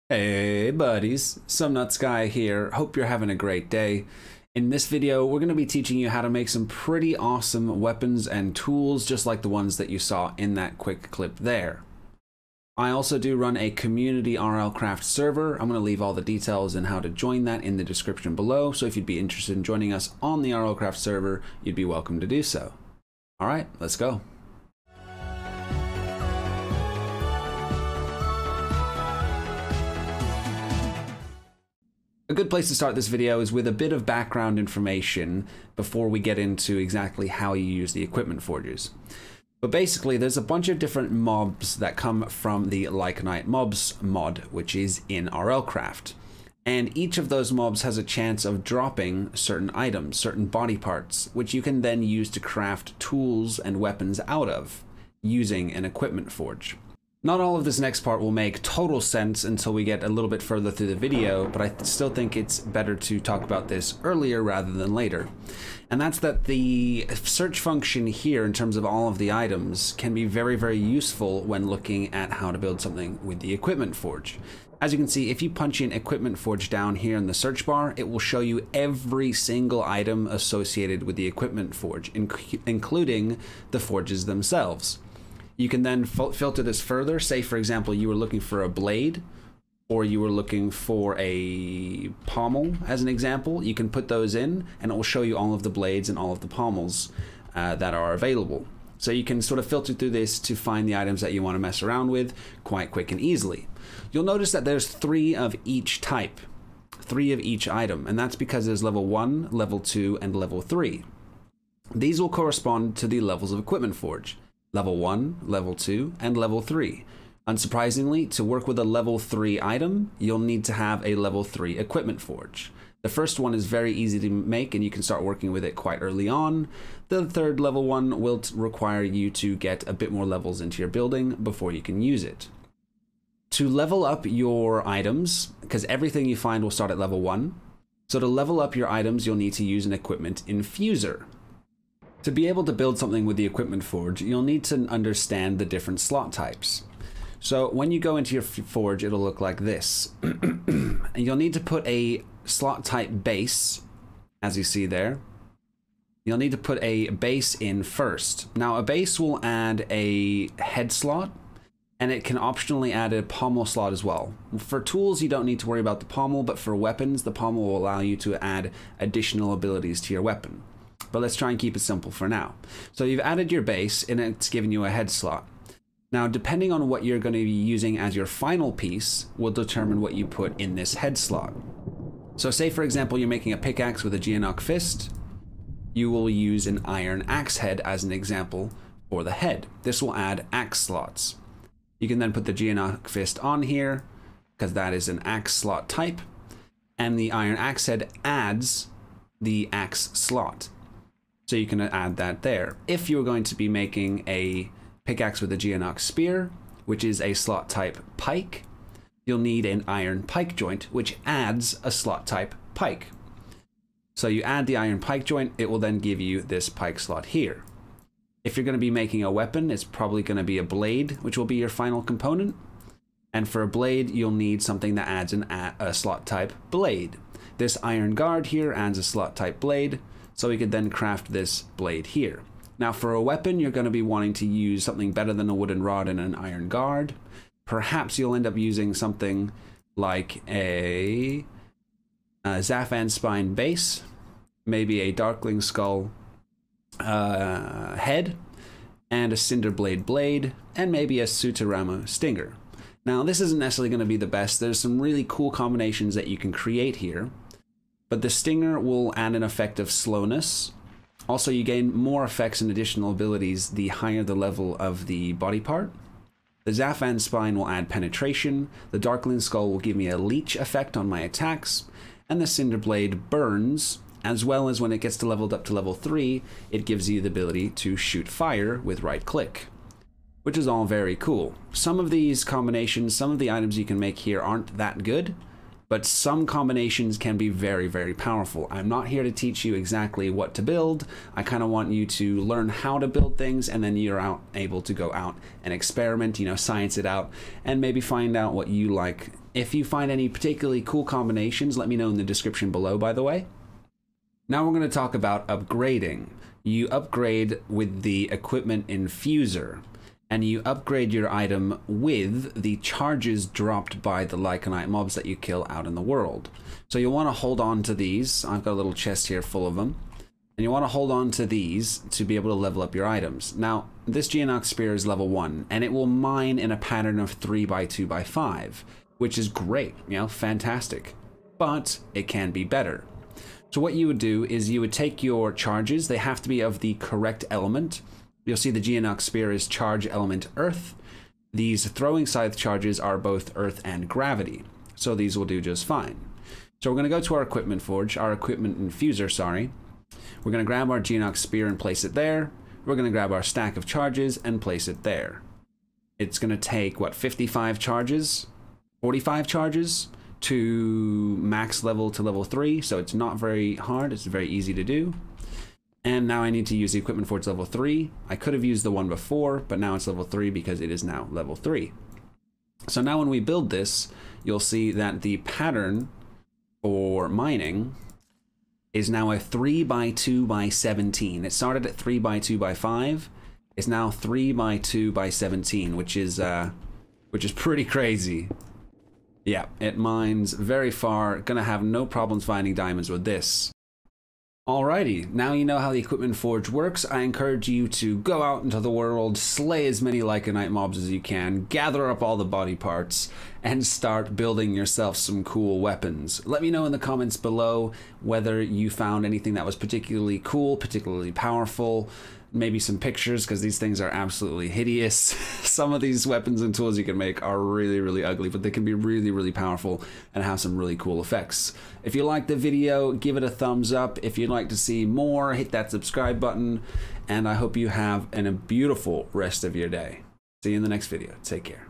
Hey buddies, Some Nuts Guy here. Hope you're having a great day. In this video, we're going to be teaching you how to make some pretty awesome weapons and tools just like the ones that you saw in that quick clip there. I also do run a community RLCRAFT server. I'm going to leave all the details and how to join that in the description below, so if you'd be interested in joining us on the RLCRAFT server, you'd be welcome to do so. Alright, let's go. A good place to start this video is with a bit of background information before we get into exactly how you use the equipment forges. But basically, there's a bunch of different mobs that come from the Lycanite mobs mod, which is in RLCRAFT. And each of those mobs has a chance of dropping certain items, certain body parts, which you can then use to craft tools and weapons out of using an equipment forge. Not all of this next part will make total sense until we get a little bit further through the video, but I still think it's better to talk about this earlier rather than later. And that's that the search function here in terms of all of the items can be very, very useful when looking at how to build something with the equipment forge. As you can see, if you punch in equipment forge down here in the search bar, it will show you every single item associated with the equipment forge, including the forges themselves. You can then filter this further. Say, for example, you were looking for a blade, or you were looking for a pommel, as an example. You can put those in, and it will show you all of the blades and all of the pommels that are available. So you can sort of filter through this to find the items that you want to mess around with quite quick and easily. You'll notice that there's 3 of each type, 3 of each item, and that's because there's level 1, level 2, and level 3. These will correspond to the levels of equipment forge. Level 1, level 2, and level 3. Unsurprisingly, to work with a level 3 item, you'll need to have a level 3 equipment forge. The first one is very easy to make and you can start working with it quite early on. The third level one will require you to get a bit more levels into your building before you can use it. To level up your items, because everything you find will start at level 1, so to level up your items, you'll need to use an equipment infuser. To be able to build something with the equipment forge, you'll need to understand the different slot types. So when you go into your forge, it'll look like this. And you'll need to put a slot type base, as you see there. You'll need to put a base in first. Now a base will add a head slot, and it can optionally add a pommel slot as well. For tools, you don't need to worry about the pommel, but for weapons, the pommel will allow you to add additional abilities to your weapon. But let's try and keep it simple for now. So you've added your base and it's given you a head slot. Now, depending on what you're going to be using as your final piece will determine what you put in this head slot. So say, for example, you're making a pickaxe with a Geonok fist. You will use an iron axe head as an example for the head. This will add axe slots. You can then put the Geonok fist on here because that is an axe slot type. And the iron axe head adds the axe slot. So you can add that there. If you're going to be making a pickaxe with a Geonok spear, which is a slot type pike, you'll need an iron pike joint, which adds a slot type pike. So you add the iron pike joint, it will then give you this pike slot here. If you're going to be making a weapon, it's probably going to be a blade, which will be your final component. And for a blade, you'll need something that adds a slot type blade. This iron guard here adds a slot type blade. So we could then craft this blade here. Now for a weapon, you're going to be wanting to use something better than a wooden rod and an iron guard. Perhaps you'll end up using something like a Zaphan spine base, maybe a Darkling skull head, and a cinder blade, and maybe a Sutarama stinger. Now this isn't necessarily going to be the best. There's some really cool combinations that you can create here. But the stinger will add an effect of slowness. Also, you gain more effects and additional abilities the higher the level of the body part. The Zaphan spine will add penetration. The Darkling skull will give me a leech effect on my attacks. And the cinder blade burns, as well as when it gets leveled up to level 3, it gives you the ability to shoot fire with right click, which is all very cool. Some of these combinations, some of the items you can make here aren't that good, but some combinations can be very, very powerful. I'm not here to teach you exactly what to build. I kind of want you to learn how to build things, and then you're able to go out and experiment, science it out, and maybe find out what you like If you find any particularly cool combinations, let me know in the description below, by the way. Now we're going to talk about upgrading. You upgrade with the equipment infuser, and you upgrade your item with the charges dropped by the Lycanite mobs that you kill out in the world. So you'll want to hold on to these. I've got a little chest here full of them. And you want to hold on to these to be able to level up your items. Now, this Geonox Spear is level 1, and it will mine in a pattern of 3x2x5, which is great, you know, fantastic. But it can be better. So what you would do is you would take your charges. They have to be of the correct element. You'll see the Geonox Spear is charge element earth. These throwing scythe charges are both earth and gravity, so these will do just fine. So we're going to go to our equipment forge, our equipment infuser, sorry. We're going to grab our Geonox Spear and place it there. We're going to grab our stack of charges and place it there. It's going to take, what, 55 charges? 45 charges to max level to level 3, so it's not very hard, it's very easy to do. And now I need to use the equipment forge level 3. I could have used the one before, but now it's level 3 because it is now level 3. So now when we build this, you'll see that the pattern for mining is now a 3x2x17. It started at 3x2x5. It's now 3x2x17, which is pretty crazy. Yeah, it mines very far. Gonna have no problems finding diamonds with this. Alrighty, now you know how the equipment forge works. I encourage you to go out into the world, slay as many Lycanite mobs as you can, gather up all the body parts, and start building yourself some cool weapons. Let me know in the comments below whether you found anything that was particularly cool, particularly powerful, maybe some pictures, because these things are absolutely hideous. Some of these weapons and tools you can make are really, really ugly, but they can be really, really powerful and have some really cool effects. If you liked the video, give it a thumbs up. If you'd like to see more, hit that subscribe button, and I hope you have a beautiful rest of your day. See you in the next video. Take care.